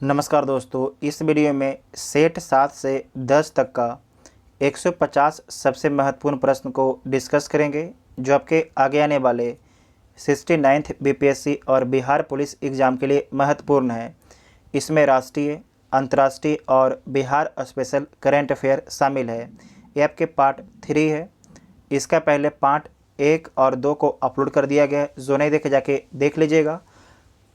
नमस्कार दोस्तों, इस वीडियो में सेट 7 से 10 तक का 150 सबसे महत्वपूर्ण प्रश्न को डिस्कस करेंगे जो आपके आगे आने वाले 69th बीपीएससी और बिहार पुलिस एग्ज़ाम के लिए महत्वपूर्ण है। इसमें राष्ट्रीय, अंतर्राष्ट्रीय और बिहार स्पेशल करंट अफेयर शामिल है। ये आपके पार्ट 3 है। इसका पहले पार्ट 1 और 2 को अपलोड कर दिया गया है, जो नहीं देखे जाके देख लीजिएगा।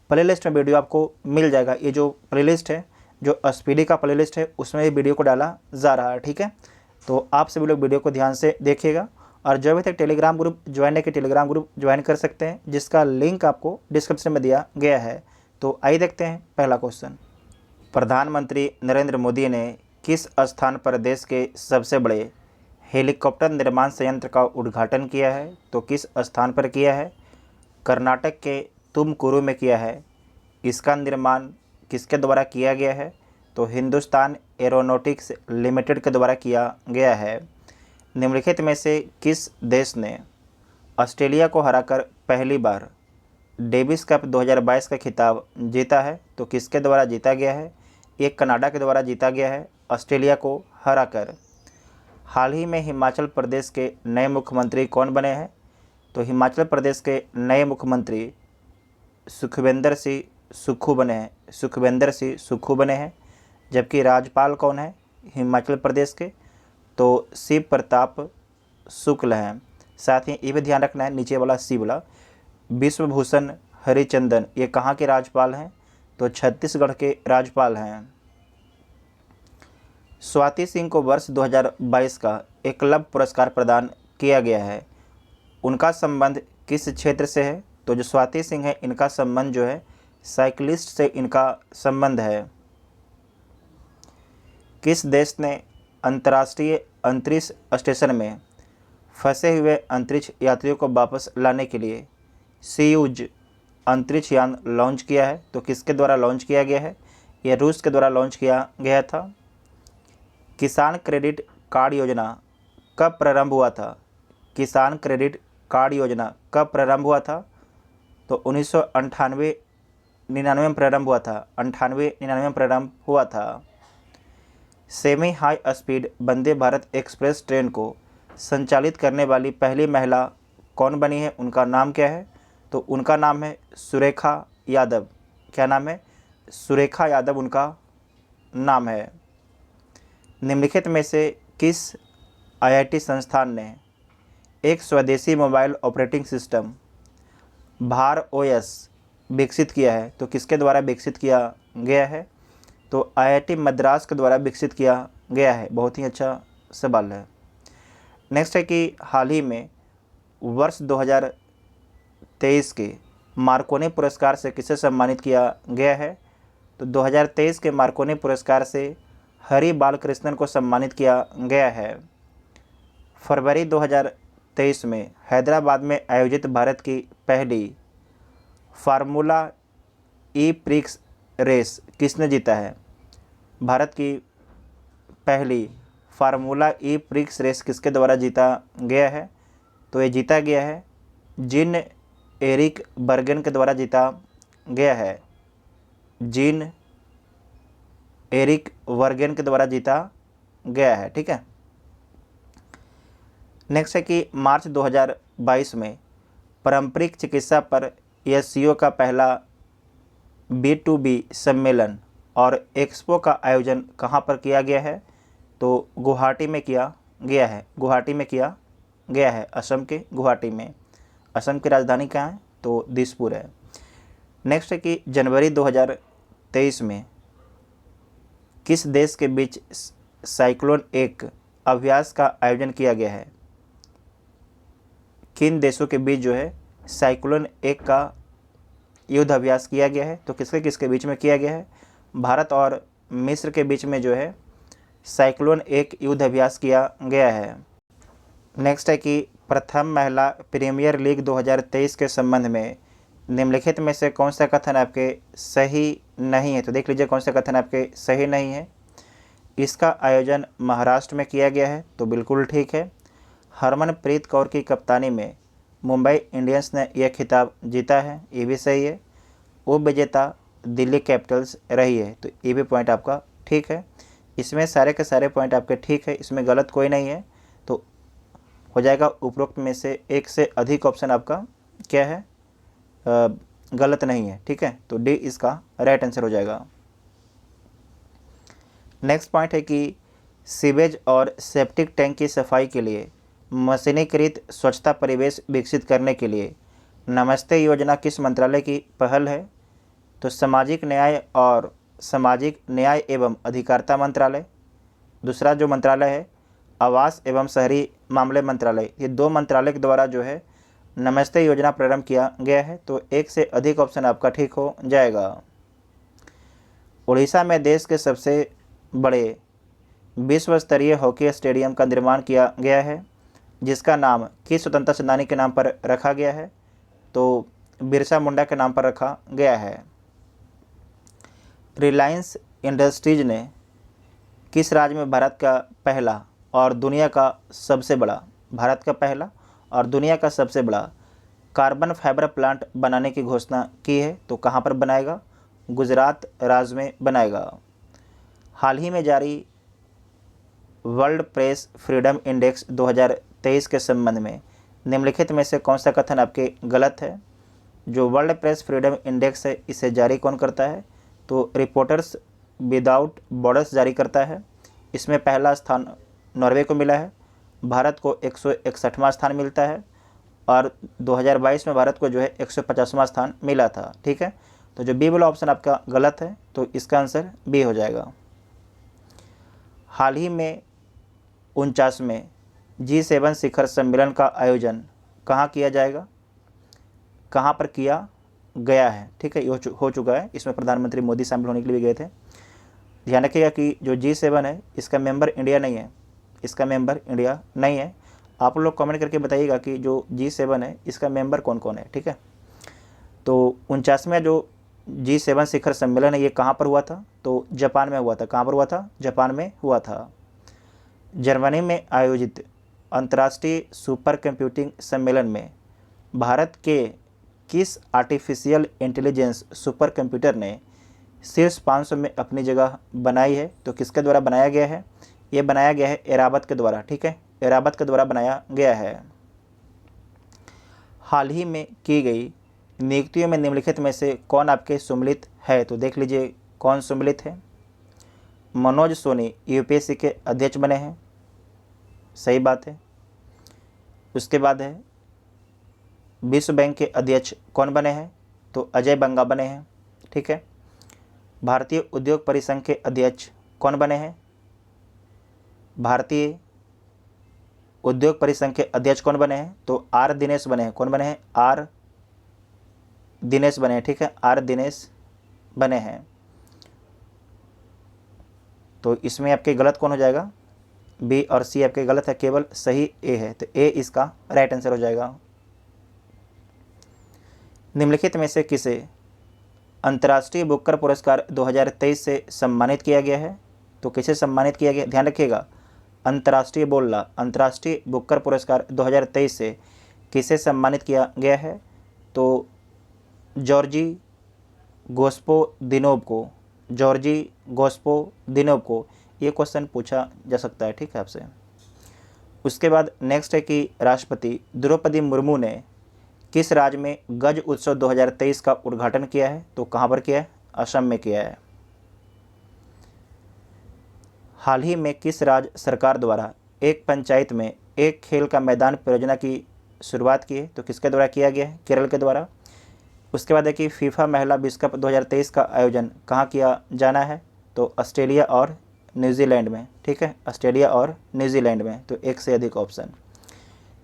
प्लेलिस्ट में वीडियो आपको मिल जाएगा। ये जो प्लेलिस्ट है, जो स्पीडी का प्लेलिस्ट है, उसमें ये वीडियो को डाला जा रहा है। ठीक है, तो आप सभी लोग वीडियो को ध्यान से देखिएगा और जो अभी तक टेलीग्राम ग्रुप ज्वाइन है कि टेलीग्राम ग्रुप ज्वाइन कर सकते हैं, जिसका लिंक आपको डिस्क्रिप्शन में दिया गया है। तो आइए देखते हैं पहला क्वेश्चन। प्रधानमंत्री नरेंद्र मोदी ने किस स्थान पर देश के सबसे बड़े हेलीकॉप्टर निर्माण संयंत्र का उद्घाटन किया है? तो किस स्थान पर किया है? कर्नाटक के तुमकुरु में किया है। इसका निर्माण किसके द्वारा किया गया है? तो हिंदुस्तान एरोनॉटिक्स लिमिटेड के द्वारा किया गया है। निम्नलिखित में से किस देश ने ऑस्ट्रेलिया को हराकर पहली बार डेविस कप 2022 का खिताब जीता है? तो किसके द्वारा जीता गया है? ये कनाडा के द्वारा जीता गया है, ऑस्ट्रेलिया को हराकर। हाल ही में हिमाचल प्रदेश के नए मुख्यमंत्री कौन बने हैं? तो हिमाचल प्रदेश के नए मुख्यमंत्री सुखविंदर सिंह सुक्खू बने हैं। जबकि राज्यपाल कौन है हिमाचल प्रदेश के? तो शिव प्रताप शुक्ल हैं। साथ ही ये भी ध्यान रखना है, नीचे वाला सी वाला, विश्वभूषण हरिचंदन, ये कहाँ के राज्यपाल हैं? तो छत्तीसगढ़ के राज्यपाल हैं। स्वाति सिंह को वर्ष 2022 का एकलव्य पुरस्कार प्रदान किया गया है। उनका संबंध किस क्षेत्र से है? तो जो स्वाति सिंह है, इनका संबंध जो है साइकिलिस्ट से इनका संबंध है। किस देश ने अंतर्राष्ट्रीय अंतरिक्ष स्टेशन में फंसे हुए अंतरिक्ष यात्रियों को वापस लाने के लिए सोयूज अंतरिक्ष यान लॉन्च किया है? तो किसके द्वारा लॉन्च किया गया है? यह रूस के द्वारा लॉन्च किया गया था। किसान क्रेडिट कार्ड योजना कब प्रारंभ हुआ था? किसान क्रेडिट कार्ड योजना कब प्रारंभ हुआ था? तो 1999 में प्रारंभ हुआ था। 98-99 में प्रारंभ हुआ था। Semi high speed Vande Bharat express train को संचालित करने वाली पहली महिला कौन बनी है? उनका नाम क्या है? तो उनका नाम है सुरेखा यादव। क्या नाम है? सुरेखा यादव उनका नाम है। निम्नलिखित में से किस आईआईटी संस्थान ने एक स्वदेशी मोबाइल ऑपरेटिंग सिस्टम भार ओएस विकसित किया है? तो किसके द्वारा विकसित किया गया है? तो आईआईटी मद्रास के द्वारा विकसित किया गया है। बहुत ही अच्छा सवाल है। नेक्स्ट है कि हाल ही में वर्ष 2023 के मार्कोनी पुरस्कार से किसे सम्मानित किया गया है? तो 2023 के मार्कोनी पुरस्कार से हरि बालकृष्णन को सम्मानित किया गया है। फरवरी 2023 में हैदराबाद में आयोजित भारत की पहली फार्मूला ई प्रिक्स रेस किसने जीता है? भारत की पहली फार्मूला ई प्रिक्स रेस किसके द्वारा जीता गया है? तो ये जीता गया है जीन एरिक बर्गन के द्वारा जीता गया है। जीन एरिक वर्गन के द्वारा जीता गया है। ठीक है। नेक्स्ट है कि मार्च 2022 में पारंपरिक चिकित्सा पर एससीओ का पहला B2B सम्मेलन और एक्सपो का आयोजन कहाँ पर किया गया है? तो गुवाहाटी में किया गया है। गुवाहाटी में किया गया है, असम के गुवाहाटी में। असम की राजधानी कहाँ है? तो दिसपुर है। नेक्स्ट है कि जनवरी 2023 में किस देश के बीच साइक्लोन एक अभ्यास का आयोजन किया गया है? किन देशों के बीच जो है साइक्लोन एक का युद्ध अभ्यास किया गया है? तो किसके किसके बीच में किया गया है? भारत और मिस्र के बीच में जो है साइक्लोन एक युद्ध अभ्यास किया गया है। नेक्स्ट है कि प्रथम महिला प्रीमियर लीग 2023 के संबंध में निम्नलिखित में से कौन सा कथन आपके सही नहीं है? तो देख लीजिए कौन सा कथन आपके सही नहीं है। इसका आयोजन महाराष्ट्र में किया गया है, तो बिल्कुल ठीक है। हरमनप्रीत कौर की कप्तानी में मुंबई इंडियंस ने यह खिताब जीता है, ये भी सही है। उपविजेता दिल्ली कैपिटल्स रही है। तो ये भी पॉइंट आपका ठीक है। इसमें सारे के सारे पॉइंट आपके ठीक है, इसमें गलत कोई नहीं है। तो हो जाएगा उपरोक्त में से एक से अधिक ऑप्शन आपका क्या है, गलत नहीं है। ठीक है, तो डी इसका राइट आंसर हो जाएगा। नेक्स्ट पॉइंट है कि सीवेज और सेप्टिक टैंक की सफाई के लिए मशीनीकृत स्वच्छता परिवेश विकसित करने के लिए नमस्ते योजना किस मंत्रालय की पहल है? तो सामाजिक न्याय एवं अधिकारिता मंत्रालय। दूसरा जो मंत्रालय है आवास एवं शहरी मामले मंत्रालय। ये दो मंत्रालय के द्वारा जो है नमस्ते योजना प्रारंभ किया गया है। तो एक से अधिक ऑप्शन आपका ठीक हो जाएगा। उड़ीसा में देश के सबसे बड़े विश्व स्तरीय हॉकी स्टेडियम का निर्माण किया गया है, जिसका नाम किस स्वतंत्रता सेनानी के नाम पर रखा गया है? तो बिरसा मुंडा के नाम पर रखा गया है। रिलायंस इंडस्ट्रीज ने किस राज्य में भारत का पहला और दुनिया का सबसे बड़ा कार्बन फाइबर प्लांट बनाने की घोषणा की है? तो कहाँ पर बनाएगा? गुजरात राज्य में बनाएगा। हाल ही में जारी वर्ल्ड प्रेस फ्रीडम इंडेक्स 2023 के संबंध में निम्नलिखित में से कौन सा कथन आपके गलत है? जो वर्ल्ड प्रेस फ्रीडम इंडेक्स है इसे जारी कौन करता है? तो रिपोर्टर्स विदाउट बॉर्डर्स जारी करता है। इसमें पहला स्थान नॉर्वे को मिला है, भारत को 161वां स्थान मिलता है और 2022 में भारत को जो है 150वां स्थान मिला था। ठीक है, तो जो बी वाला ऑप्शन आपका गलत है, तो इसका आंसर बी हो जाएगा। हाल ही में 49वें G7 शिखर सम्मेलन का आयोजन कहाँ किया जाएगा? कहाँ पर किया गया है? ठीक है, ये हो चुका है। इसमें प्रधानमंत्री मोदी शामिल होने के लिए भी गए थे। ध्यान रखिएगा कि जो G7 है इसका मेंबर इंडिया नहीं है। आप लोग कमेंट करके बताइएगा कि जो G7 है इसका मेंबर कौन कौन है। ठीक है, तो 49वां जो G7 शिखर सम्मेलन है ये कहाँ पर हुआ था? तो जापान में हुआ था। कहाँ पर हुआ था? जापान में हुआ था। जर्मनी में आयोजित अंतर्राष्ट्रीय सुपर कंप्यूटिंग सम्मेलन में भारत के किस आर्टिफिशियल इंटेलिजेंस सुपर कंप्यूटर ने शीर्ष 500 में अपनी जगह बनाई है? तो किसके द्वारा बनाया गया है? ये बनाया गया है एराबत के द्वारा। ठीक है, एराबत के द्वारा बनाया गया है। हाल ही में की गई नियुक्तियों में निम्नलिखित में से कौन आपके सम्मिलित है? तो देख लीजिए कौन सम्मिलित है। मनोज सोनी यूपीएससी के अध्यक्ष बने हैं, सही बात है। उसके बाद है विश्व बैंक के अध्यक्ष कौन बने हैं? तो अजय बंगा बने हैं। ठीक है, भारतीय उद्योग परिसंघ के अध्यक्ष कौन बने हैं? भारतीय उद्योग परिसंघ के अध्यक्ष कौन बने हैं? तो आर दिनेश बने हैं। कौन बने हैं? आर दिनेश बने हैं। ठीक है, आर दिनेश बने हैं। तो इसमें आपके गलत कौन हो जाएगा? बी और सी आपके गलत है, केवल सही ए है। तो ए इसका राइट आंसर हो जाएगा। निम्नलिखित में से किसे अंतर्राष्ट्रीय बुकर पुरस्कार 2023 से सम्मानित किया गया है? तो किसे सम्मानित किया गया? ध्यान रखिएगा, अंतर्राष्ट्रीय बुकर पुरस्कार 2023 से किसे सम्मानित किया गया है? तो जॉर्जी गोस्पोदिनोव को ये क्वेश्चन पूछा जा सकता है। ठीक है आपसे। उसके बाद नेक्स्ट है कि राष्ट्रपति द्रौपदी मुर्मू ने किस राज्य में गज उत्सव 2023 का उद्घाटन किया है? तो कहाँ पर किया है? असम में किया है। हाल ही में किस राज्य सरकार द्वारा एक पंचायत में एक खेल का मैदान परियोजना की शुरुआत की है? तो किसके द्वारा किया गया है? केरल के द्वारा। उसके बाद है कि फीफा महिला विश्व कप 2023 का आयोजन कहाँ किया जाना है? तो ऑस्ट्रेलिया और न्यूजीलैंड में। ठीक है, ऑस्ट्रेलिया और न्यूजीलैंड में। तो एक से अधिक ऑप्शन।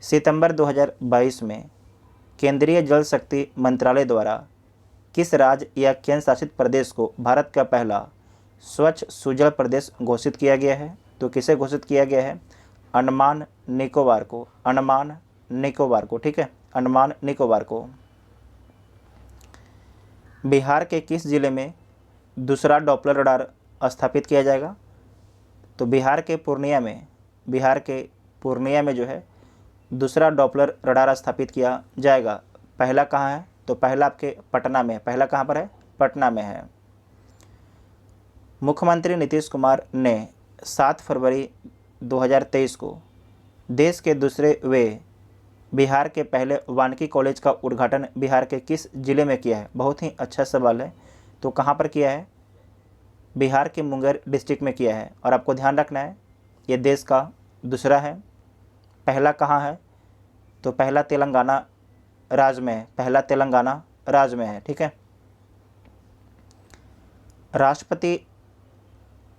सितंबर 2022 में केंद्रीय जल शक्ति मंत्रालय द्वारा किस राज्य या केंद्र शासित प्रदेश को भारत का पहला स्वच्छ सुजल प्रदेश घोषित किया गया है? तो किसे घोषित किया गया है? अंडमान निकोबार को। ठीक है, अंडमान निकोबार को। बिहार के किस जिले में दूसरा डॉपलर रडार स्थापित किया जाएगा? तो बिहार के पूर्णिया में जो है दूसरा डॉपलर रडार स्थापित किया जाएगा। पहला कहाँ है? तो पहला आपके पटना में। पहला कहाँ पर है? पटना में है। मुख्यमंत्री नीतीश कुमार ने 7 फरवरी 2023 को देश के दूसरे व बिहार के पहले वानिकी कॉलेज का उद्घाटन बिहार के किस जिले में किया है? बहुत ही अच्छा सवाल है। तो कहाँ पर किया है? बिहार के मुंगेर डिस्ट्रिक्ट में किया है। और आपको ध्यान रखना है ये देश का दूसरा है। पहला कहाँ है? तो पहला तेलंगाना राज्य में है। पहला तेलंगाना राज्य में है। ठीक है। राष्ट्रपति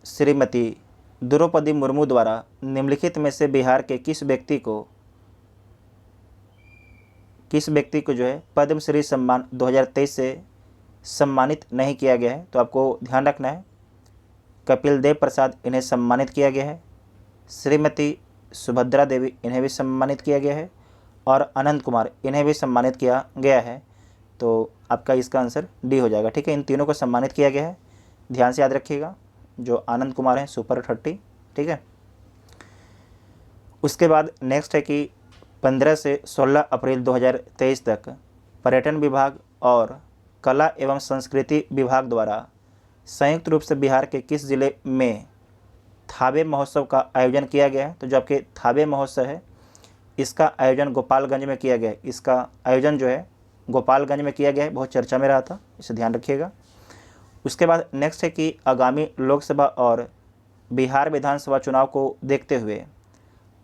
श्रीमती द्रौपदी मुर्मू द्वारा निम्नलिखित में से बिहार के किस व्यक्ति को जो है पद्मश्री सम्मान 2023 से सम्मानित नहीं किया गया है? तो आपको ध्यान रखना है कपिल देव प्रसाद इन्हें सम्मानित किया गया है, श्रीमती सुभद्रा देवी इन्हें भी सम्मानित किया गया है, और अनंत कुमार इन्हें भी सम्मानित किया गया है। तो आपका इसका आंसर डी हो जाएगा। ठीक है। इन तीनों को सम्मानित किया गया है, ध्यान से याद रखिएगा। जो आनंद कुमार हैं सुपर 30। ठीक है। उसके बाद नेक्स्ट है कि 15 से 16 अप्रैल 2023 तक पर्यटन विभाग और कला एवं संस्कृति विभाग द्वारा संयुक्त रूप से बिहार के किस जिले में थावे महोत्सव का आयोजन किया गया है? तो जो आपके थावे महोत्सव है इसका आयोजन गोपालगंज में किया गया है। इसका आयोजन जो है गोपालगंज में किया गया है, बहुत चर्चा में रहा था, इसे ध्यान रखिएगा। उसके बाद नेक्स्ट है कि आगामी लोकसभा और बिहार विधानसभा चुनाव को देखते हुए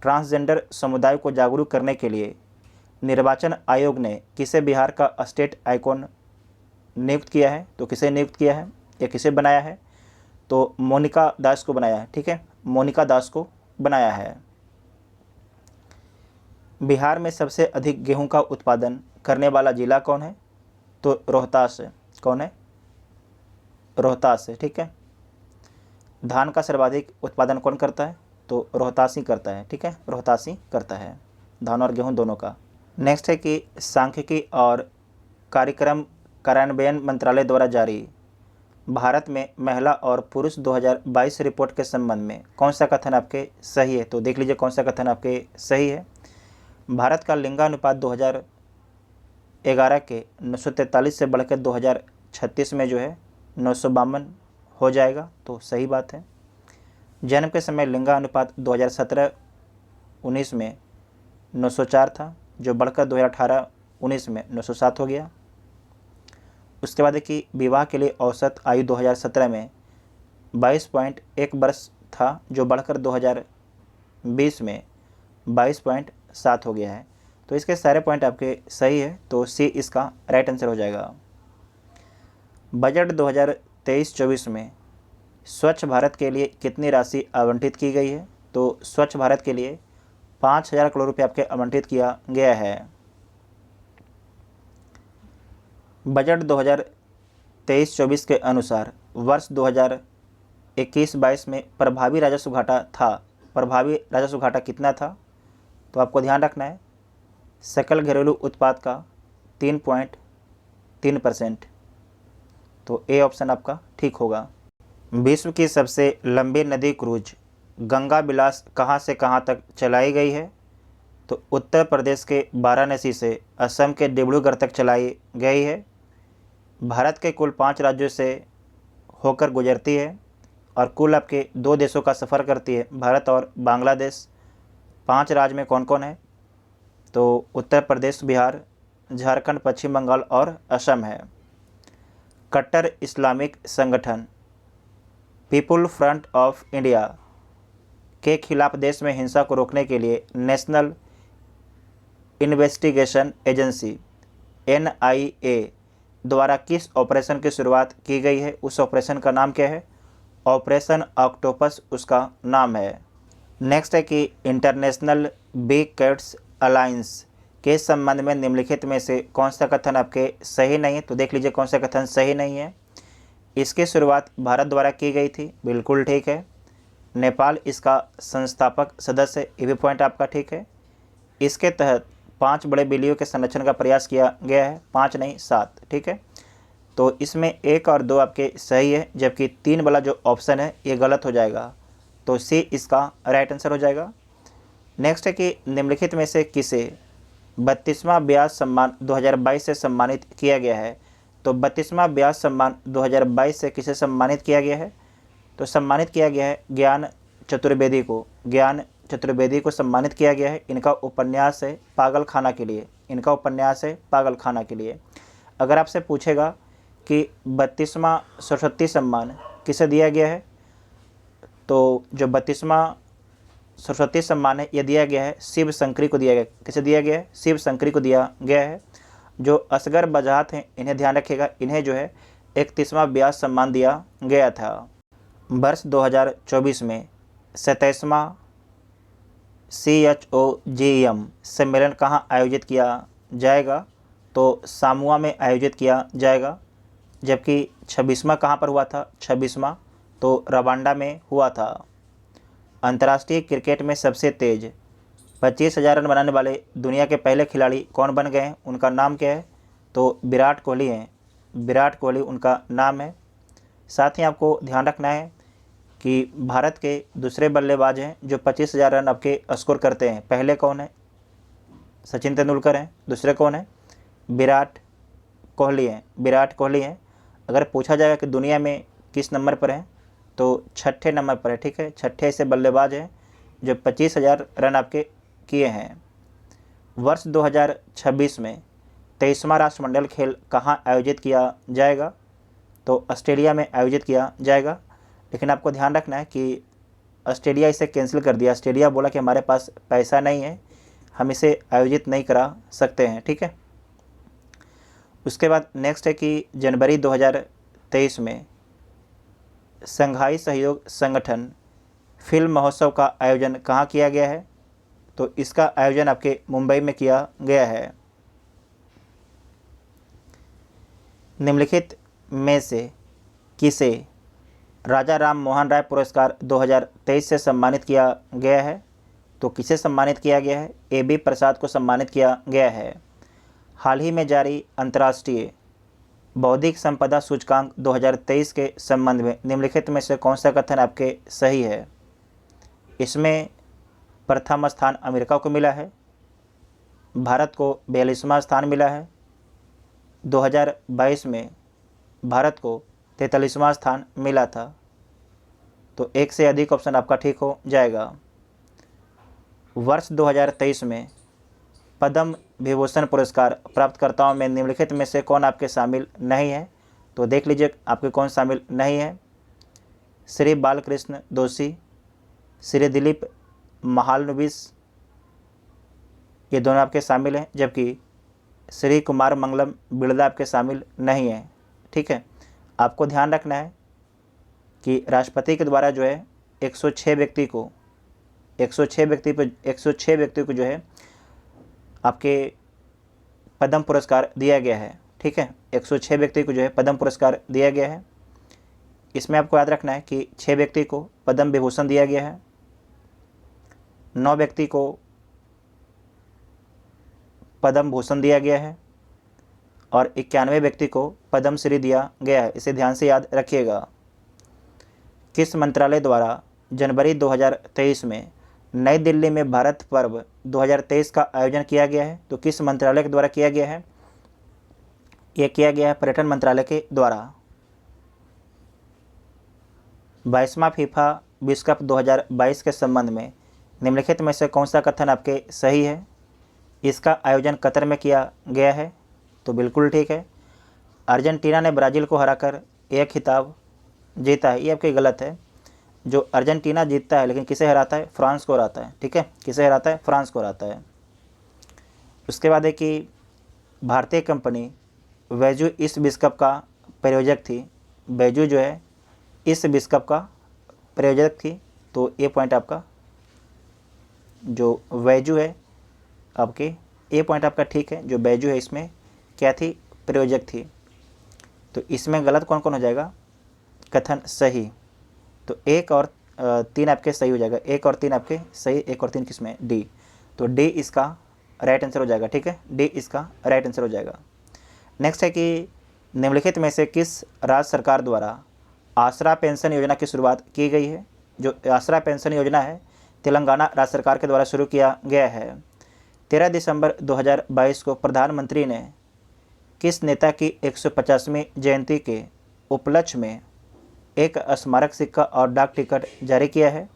ट्रांसजेंडर समुदाय को जागरूक करने के लिए निर्वाचन आयोग ने किसे बिहार का स्टेट आइकॉन नियुक्त किया है? तो किसे नियुक्त किया है या किसे बनाया है? तो मोनिका दास को बनाया है। ठीक है। मोनिका दास को बनाया है। बिहार में सबसे अधिक गेहूं का उत्पादन करने वाला जिला कौन है? तो रोहतास है। कौन है? रोहतास है। ठीक है। धान का सर्वाधिक उत्पादन कौन करता है? तो रोहतास ही करता है। ठीक है। रोहतास ही करता है, धान और गेहूं दोनों का। नेक्स्ट है कि सांख्यिकी और कार्यक्रम कार्यान्वयन मंत्रालय द्वारा जारी भारत में महिला और पुरुष 2022 रिपोर्ट के संबंध में कौन सा कथन आपके सही है? तो देख लीजिए कौन सा कथन आपके सही है। भारत का लिंगानुपात 2011 के 943 से बढ़कर 2036 में जो है 952 हो जाएगा। तो सही बात है। जन्म के समय लिंगानुपात 2017-19 में 904 था, जो बढ़कर 2018-19 में 907 हो गया। उसके बाद है कि विवाह के लिए औसत आयु 2017 में 22.1 वर्ष था, जो बढ़कर 2020 में 22.7 हो गया है। तो इसके सारे पॉइंट आपके सही है, तो सी इसका राइट आंसर हो जाएगा। बजट 2023-24 में स्वच्छ भारत के लिए कितनी राशि आवंटित की गई है? तो स्वच्छ भारत के लिए 5,000 करोड़ रुपये आपके आवंटित किया गया है। बजट 2023-24 के अनुसार वर्ष 2021-22 में प्रभावी राजस्व घाटा था। प्रभावी राजस्व घाटा कितना था? तो आपको ध्यान रखना है सकल घरेलू उत्पाद का 3.3%। तो ए ऑप्शन आपका ठीक होगा। विश्व की सबसे लंबी नदी क्रूज गंगा बिलास कहाँ से कहाँ तक चलाई गई है? तो उत्तर प्रदेश के वाराणसी से असम के डिब्रूगढ़ तक चलाई गई है। भारत के कुल 5 राज्यों से होकर गुजरती है और कुल आपके 2 देशों का सफ़र करती है, भारत और बांग्लादेश। 5 राज्य में कौन कौन है? तो उत्तर प्रदेश, बिहार, झारखंड, पश्चिम बंगाल और असम है। कट्टर इस्लामिक संगठन पीपुल फ्रंट ऑफ इंडिया के खिलाफ देश में हिंसा को रोकने के लिए नेशनल इन्वेस्टिगेशन एजेंसी NIA द्वारा किस ऑपरेशन की शुरुआत की गई है? उस ऑपरेशन का नाम क्या है? ऑपरेशन ऑक्टोपस उसका नाम है। नेक्स्ट है कि इंटरनेशनल बिग कैट्स अलायंस के संबंध में निम्नलिखित में से कौन सा कथन आपके सही नहीं है? तो देख लीजिए कौन सा कथन सही नहीं है। इसकी शुरुआत भारत द्वारा की गई थी, बिल्कुल ठीक है। नेपाल इसका संस्थापक सदस्य है, ये भी पॉइंट आपका ठीक है। इसके तहत 5 बड़े बिल्लियों के संरक्षण का प्रयास किया गया है, 5 नहीं 7, ठीक है। तो इसमें 1 और 2 आपके सही है, जबकि 3 वाला जो ऑप्शन है ये गलत हो जाएगा। तो सी इसका राइट आंसर हो जाएगा। नेक्स्ट है कि निम्नलिखित में से किसे 32वां ब्याज सम्मान 2022 से सम्मानित किया गया है? तो तो 32वां व्यास सम्मान 2022 से किसे सम्मानित किया गया है? तो सम्मानित किया गया है ज्ञान चतुर्वेदी को। ज्ञान चतुर्वेदी को सम्मानित किया गया है। इनका उपन्यास है पागल खाना के लिए। इनका उपन्यास है पागल खाना के लिए। अगर आपसे पूछेगा कि 32वां सरस्वती सम्मान किसे दिया गया है, तो जो 32वां सरस्वती सम्मान है ये दिया गया है शिव शंकरी को दिया गया। किसे दिया गया है? शिव शंकरी को दिया गया है। जो असगर बजात हैं इन्हें ध्यान रखिएगा, इन्हें जो है 31वां व्यास सम्मान दिया गया था। वर्ष 2024 में 27वां CHOGM सम्मेलन कहाँ आयोजित किया जाएगा? तो सामुआ में आयोजित किया जाएगा। जबकि 26वां कहाँ पर हुआ था? 26वां तो रवांडा में हुआ था। अंतर्राष्ट्रीय क्रिकेट में सबसे तेज 25,000 रन बनाने वाले दुनिया के पहले खिलाड़ी कौन बन गए हैं? उनका नाम क्या है? तो विराट कोहली हैं। विराट कोहली उनका नाम है। साथ ही आपको ध्यान रखना है कि भारत के दूसरे बल्लेबाज हैं जो 25,000 रन आपके स्कोर करते हैं। पहले कौन है? सचिन तेंदुलकर हैं। दूसरे कौन है? विराट कोहली हैं। विराट कोहली हैं। अगर पूछा जाएगा कि दुनिया में किस नंबर पर हैं, तो 6ठे नंबर पर है। ठीक है, 6ठे ऐसे बल्लेबाज हैं जो 25,000 रन आपके किए हैं। वर्ष 2026 में 23वां राष्ट्रमंडल खेल कहाँ आयोजित किया जाएगा? तो ऑस्ट्रेलिया में आयोजित किया जाएगा। लेकिन आपको ध्यान रखना है कि ऑस्ट्रेलिया इसे कैंसिल कर दिया। ऑस्ट्रेलिया बोला कि हमारे पास पैसा नहीं है, हम इसे आयोजित नहीं करा सकते हैं। ठीक है, उसके बाद नेक्स्ट है कि जनवरी 2023 में शंघाई सहयोग संगठन फिल्म महोत्सव का आयोजन कहाँ किया गया है? तो इसका आयोजन आपके मुंबई में किया गया है। निम्नलिखित में से किसे राजा राम मोहन राय पुरस्कार 2023 से सम्मानित किया गया है? तो किसे सम्मानित किया गया है? AB प्रसाद को सम्मानित किया गया है। हाल ही में जारी अंतर्राष्ट्रीय बौद्धिक संपदा सूचकांक 2023 के संबंध में निम्नलिखित में से कौन सा कथन आपके सही है? इसमें प्रथम स्थान अमेरिका को मिला है, भारत को 42वां स्थान मिला है। 2022 में भारत को 43वां स्थान मिला था। तो एक से अधिक ऑप्शन आपका ठीक हो जाएगा। वर्ष 2023 में पद्म विभूषण पुरस्कार प्राप्तकर्ताओं में निम्नलिखित में से कौन आपके शामिल नहीं है? तो देख लीजिए आपके कौन शामिल नहीं है। श्री बालकृष्ण दोषी, श्री दिलीप महालनोबिस, ये दोनों आपके शामिल हैं। जबकि श्री कुमार मंगलम बिरला आपके शामिल नहीं है। ठीक है, आपको ध्यान रखना है कि राष्ट्रपति के द्वारा जो है 106 व्यक्ति को 106 व्यक्ति को जो है आपके पद्म पुरस्कार दिया गया है। ठीक है, 106 व्यक्ति को जो है पद्म पुरस्कार दिया गया है। इसमें आपको याद रखना है कि 6 व्यक्ति को पद्म विभूषण दिया गया है, 9 व्यक्ति को पद्म भूषण दिया गया है और 91 व्यक्ति को पद्म श्री दिया गया है। इसे ध्यान से याद रखिएगा। किस मंत्रालय द्वारा जनवरी 2023 में नई दिल्ली में भारत पर्व 2023 का आयोजन किया गया है? तो किस मंत्रालय के द्वारा किया गया है? यह किया गया है पर्यटन मंत्रालय के द्वारा। 22वां फीफा विश्व कप 2022 के संबंध में निम्नलिखित में से कौन सा कथन आपके सही है? इसका आयोजन कतर में किया गया है। तो बिल्कुल ठीक है। अर्जेंटीना ने ब्राज़ील को हराकर यह खिताब जीता है। ये आपके गलत है। जो अर्जेंटीना जीतता है लेकिन किसे हराता है? फ्रांस को हराता है। ठीक है, किसे हराता है? फ्रांस को हराता है। उसके बाद है कि भारतीय कंपनी बैजू इस विश्व कप का प्रायोजक थी। बैजू जो है इस विश्व कप का प्रायोजक थी। तो ये पॉइंट आपका जो बैजू है आपके ये पॉइंट आपका ठीक है। जो बैजू है इसमें क्या थी? प्रायोजक थी। तो इसमें गलत कौन कौन हो जाएगा? कथन सही। तो 1 और 3 आपके सही हो जाएगा। 1 और 3 आपके सही, 1 और 3 किसमें? डी। तो डी इसका राइट आंसर हो जाएगा। ठीक है, डी इसका राइट आंसर हो जाएगा। नेक्स्ट है कि निम्नलिखित में से किस राज्य सरकार द्वारा आसरा पेंशन योजना की शुरुआत की गई है? जो आसरा पेंशन योजना है तेलंगाना राज्य सरकार के द्वारा शुरू किया गया है। 13 दिसंबर 2022 को प्रधानमंत्री ने किस नेता की 150वीं जयंती के उपलक्ष्य में एक स्मारक सिक्का और डाक टिकट जारी किया है?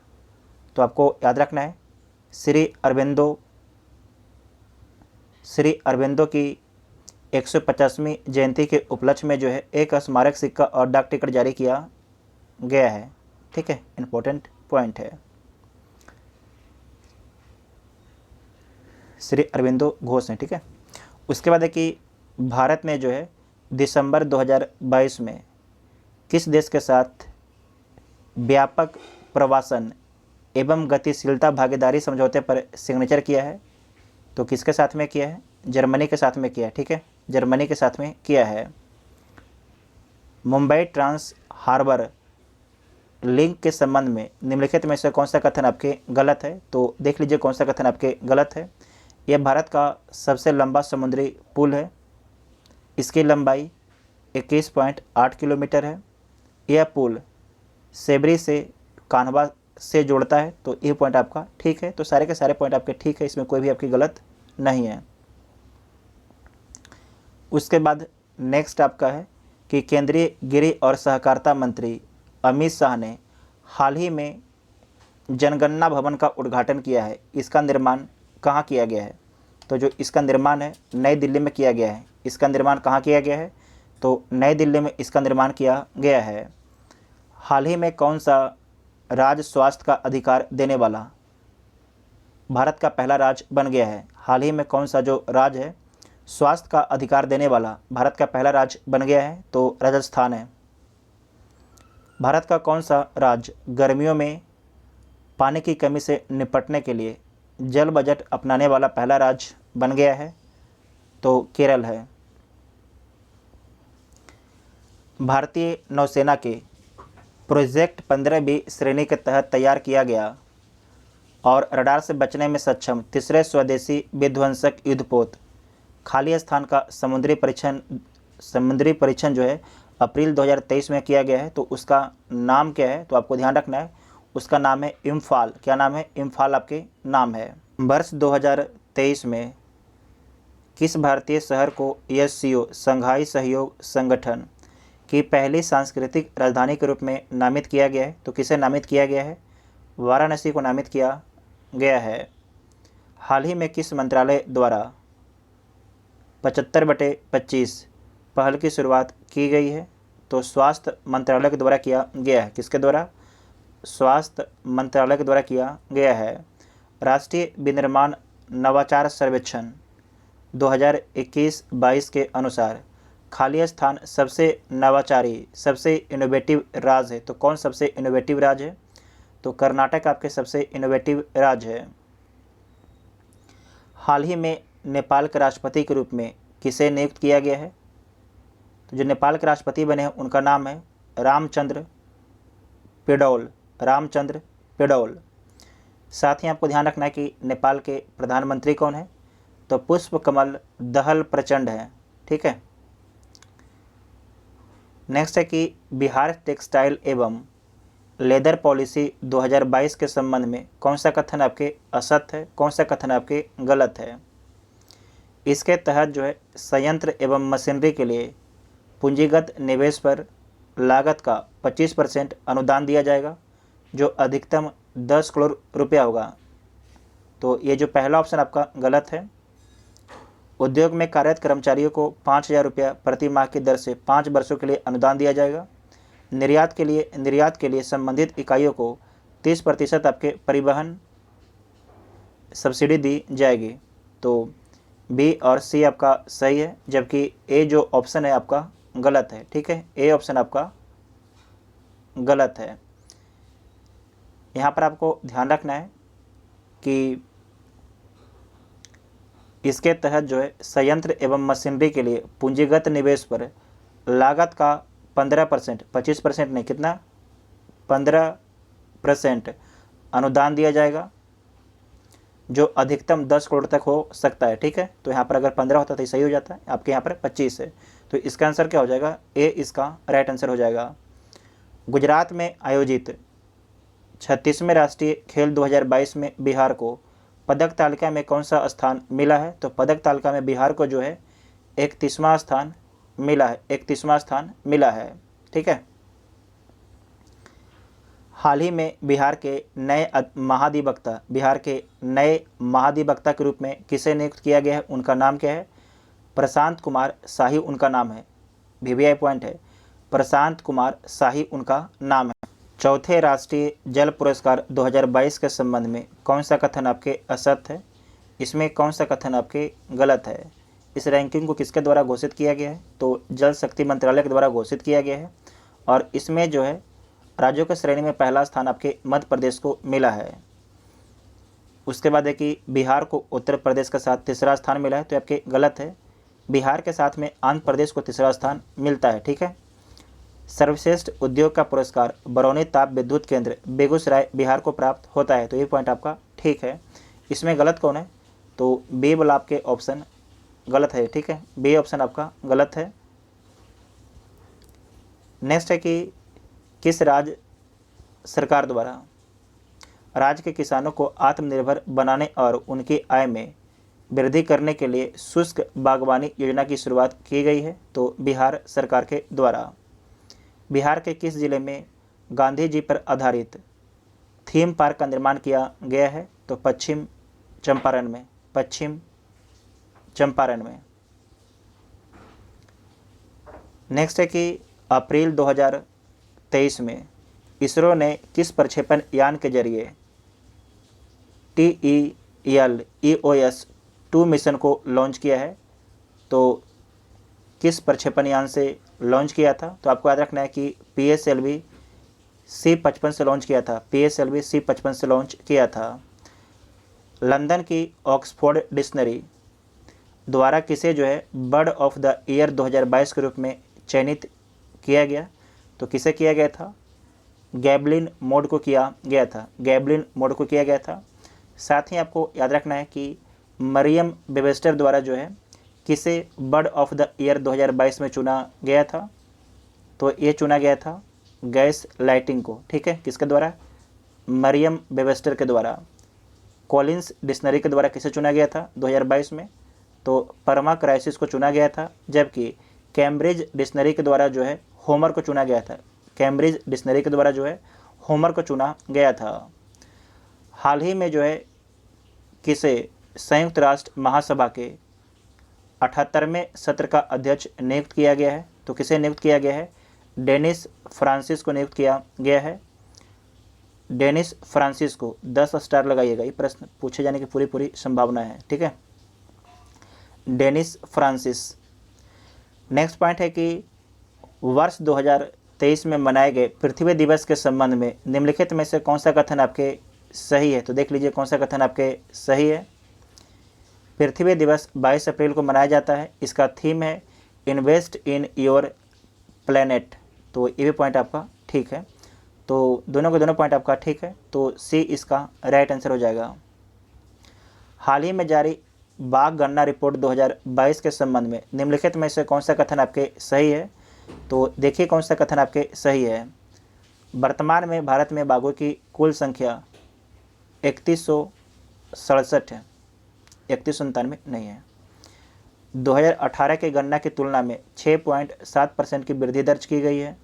तो आपको याद रखना है श्री अरबिंदो की 150वीं जयंती के उपलक्ष्य में जो है एक स्मारक सिक्का और डाक टिकट जारी किया गया है। ठीक है, इंपॉर्टेंट पॉइंट है। श्री अरबिंदो घोष हैं। ठीक है, उसके बाद है कि भारत में जो है दिसंबर 2022 में किस देश के साथ व्यापक प्रवासन एवं गतिशीलता भागीदारी समझौते पर सिग्नेचर किया है? तो किसके साथ में किया है? जर्मनी के साथ में किया है। ठीक है, जर्मनी के साथ में किया है। मुंबई ट्रांस हार्बर लिंक के संबंध में निम्नलिखित में से कौन सा कथन आपके गलत है? तो देख लीजिए कौन सा कथन आपके गलत है। यह भारत का सबसे लंबा समुद्री पुल है। इसकी लंबाई 21.8 किलोमीटर है। यह पुल सेबरी से कान्हा से जोड़ता है। तो ये पॉइंट आपका ठीक है। तो सारे के सारे पॉइंट आपके ठीक है, इसमें कोई भी आपकी गलत नहीं है। उसके बाद नेक्स्ट आपका है कि केंद्रीय गृह और सहकारिता मंत्री अमित शाह ने हाल ही में जनगणना भवन का उद्घाटन किया है। इसका निर्माण कहाँ किया गया है? तो जो इसका निर्माण है नई दिल्ली में किया गया है। इसका निर्माण कहाँ किया गया है? तो नई दिल्ली में इसका निर्माण किया गया है। हाल ही में कौन सा राज्य स्वास्थ्य का अधिकार देने वाला भारत का पहला राज्य बन गया है? हाल ही में कौन सा जो राज्य है स्वास्थ्य का अधिकार देने वाला भारत का पहला राज्य बन गया है? तो राजस्थान है। भारत का कौन सा राज्य गर्मियों में पानी की कमी से निपटने के लिए जल बजट अपनाने वाला पहला राज्य बन गया है? तो केरल है। भारतीय नौसेना के प्रोजेक्ट 15B श्रेणी के तहत तैयार किया गया और रडार से बचने में सक्षम तीसरे स्वदेशी विध्वंसक युद्धपोत खाली स्थान का समुद्री परीक्षण जो है अप्रैल 2023 में किया गया है। तो उसका नाम क्या है? तो आपको ध्यान रखना है, उसका नाम है इम्फाल। क्या नाम है? इम्फाल आपके नाम है। वर्ष 2023 में किस भारतीय शहर को SCO संघाई सहयोग संगठन की पहली सांस्कृतिक राजधानी के रूप में नामित किया गया है? तो किसे नामित किया गया है? वाराणसी को नामित किया गया है। हाल ही में किस मंत्रालय द्वारा 75/25 पहल की शुरुआत की गई है? तो स्वास्थ्य मंत्रालय के द्वारा किया गया है। किसके द्वारा? स्वास्थ्य मंत्रालय के द्वारा किया गया है। राष्ट्रीय विनिर्माण नवाचार सर्वेक्षण 2021-22 के अनुसार खाली स्थान सबसे नवाचारी सबसे इनोवेटिव राज्य है। तो कौन सबसे इनोवेटिव राज्य है? तो कर्नाटक आपके सबसे इनोवेटिव राज्य है। हाल ही में नेपाल के राष्ट्रपति के रूप में किसे नियुक्त किया गया है? तो जो नेपाल के राष्ट्रपति बने हैं उनका नाम है रामचंद्र पौडेल। साथ ही आपको ध्यान रखना है कि नेपाल के प्रधानमंत्री कौन है? तो पुष्पकमल दहल प्रचंड है। ठीक है। नेक्स्ट है कि बिहार टेक्सटाइल एवं लेदर पॉलिसी 2022 के संबंध में कौन सा कथन आपके असत्य है, कौन सा कथन आपके गलत है? इसके तहत जो है संयंत्र एवं मशीनरी के लिए पूंजीगत निवेश पर लागत का 25% अनुदान दिया जाएगा, जो अधिकतम 10 करोड़ रुपया होगा। तो ये जो पहला ऑप्शन आपका गलत है। उद्योग में कार्यरत कर्मचारियों को 5,000 रुपया प्रति माह की दर से 5 वर्षों के लिए अनुदान दिया जाएगा। निर्यात के लिए संबंधित इकाइयों को 30% आपके परिवहन सब्सिडी दी जाएगी। तो बी और सी आपका सही है, जबकि ए जो ऑप्शन है आपका गलत है। ठीक है, ए ऑप्शन आपका गलत है। यहाँ पर आपको ध्यान रखना है कि इसके तहत जो है संयंत्र एवं मशीनरी के लिए पूंजीगत निवेश पर लागत का 15%, 25% नहीं, कितना 15% अनुदान दिया जाएगा, जो अधिकतम 10 करोड़ तक हो सकता है। ठीक है, तो यहाँ पर अगर 15 होता तो सही हो जाता है, आपके यहाँ पर 25 है। तो इसका आंसर क्या हो जाएगा? ए इसका राइट आंसर हो जाएगा। गुजरात में आयोजित 36वें राष्ट्रीय खेल 2022 में बिहार को पदक तालिका में कौन सा स्थान मिला है? तो पदक तालिका में बिहार को जो है 31वां स्थान मिला है, 31वां स्थान मिला है। ठीक है। हाल ही में बिहार के नए महाधिवक्ता के रूप में किसे नियुक्त किया गया है, उनका नाम क्या है? प्रशांत कुमार शाही उनका नाम है। वीवीआई पॉइंट है, प्रशांत कुमार शाही उनका नाम है। चौथे राष्ट्रीय जल पुरस्कार 2022 के संबंध में कौन सा कथन आपके असत्य है? इसमें कौन सा कथन आपके गलत है? इस रैंकिंग को किसके द्वारा घोषित किया गया है? तो जल शक्ति मंत्रालय के द्वारा घोषित किया गया है। और इसमें जो है राज्यों की श्रेणी में पहला स्थान आपके मध्य प्रदेश को मिला है। उसके बाद है कि बिहार को उत्तर प्रदेश के साथ तीसरा स्थान मिला है, तो आपके गलत है। बिहार के साथ में आंध्र प्रदेश को तीसरा स्थान मिलता है। ठीक है। सर्वश्रेष्ठ उद्योग का पुरस्कार बरौनी ताप विद्युत केंद्र बेगूसराय बिहार को प्राप्त होता है, तो ये पॉइंट आपका ठीक है। इसमें गलत कौन है? तो बी वाला आपके ऑप्शन गलत है। ठीक है, बी ऑप्शन आपका गलत है। नेक्स्ट है कि किस राज्य सरकार द्वारा राज्य के किसानों को आत्मनिर्भर बनाने और उनकी आय में वृद्धि करने के लिए शुष्क बागवानी योजना की शुरुआत की गई है? तो बिहार सरकार के द्वारा। बिहार के किस जिले में गांधी जी पर आधारित थीम पार्क का निर्माण किया गया है? तो पश्चिम चंपारण में। पश्चिम चंपारण में। नेक्स्ट है कि अप्रैल 2023 में इसरो ने किस प्रक्षेपण यान के जरिए TEL-EOS-2 मिशन को लॉन्च किया है? तो किस प्रक्षेपण यान से लॉन्च किया था? तो आपको याद रखना है कि PSLV C-55 से लॉन्च किया था। PSLV C-55 से लॉन्च किया था। लंदन की ऑक्सफोर्ड डिक्शनरी द्वारा किसे जो है बर्ड ऑफ द ईयर 2022 के रूप में चयनित किया गया? तो किसे किया गया था? गैबलिन मोड को किया गया था। गैबलिन मोड को किया गया था। साथ ही आपको याद रखना है कि मरियम वेबस्टर द्वारा जो है किसे बर्ड ऑफ द ईयर 2022 में चुना गया था? तो ये चुना गया था गैस लाइटिंग को। ठीक है, किसके द्वारा? मरियम वेबस्टर के द्वारा। कॉलिंस डिक्शनरी के द्वारा किसे चुना गया था 2022 में? तो परमा क्राइसिस को चुना गया था। जबकि कैम्ब्रिज डिक्शनरी के द्वारा जो है होमर को चुना गया था। कैम्ब्रिज डिक्शनरी के द्वारा जो है होमर को चुना गया था। हाल ही में जो है किसे संयुक्त राष्ट्र महासभा के 78वें सत्र का अध्यक्ष नियुक्त किया गया है? तो किसे नियुक्त किया गया है? डेनिस फ्रांसिस को नियुक्त किया गया है। डेनिस फ्रांसिस को 10 स्टार लगाइएगा, ये प्रश्न पूछे जाने की पूरी संभावना है। ठीक है, डेनिस फ्रांसिस। नेक्स्ट पॉइंट है कि वर्ष 2023 में मनाए गए पृथ्वी दिवस के संबंध में निम्नलिखित में से कौन सा कथन आपके सही है? तो देख लीजिए कौन सा कथन आपके सही है। पृथ्वी दिवस 22 अप्रैल को मनाया जाता है। इसका थीम है इन्वेस्ट इन योर प्लेनेट, तो ये भी पॉइंट आपका ठीक है। तो दोनों के दोनों पॉइंट आपका ठीक है, तो सी इसका राइट आंसर हो जाएगा। हाल ही में जारी बाघ गणना रिपोर्ट 2022 के संबंध में निम्नलिखित में से कौन सा कथन आपके सही है? तो देखिए कौन सा कथन आपके सही है। वर्तमान में भारत में बाघों की कुल संख्या 3167 है, 3197 नहीं है। 2018 के गणना की तुलना में 6.7% की वृद्धि दर्ज की गई है।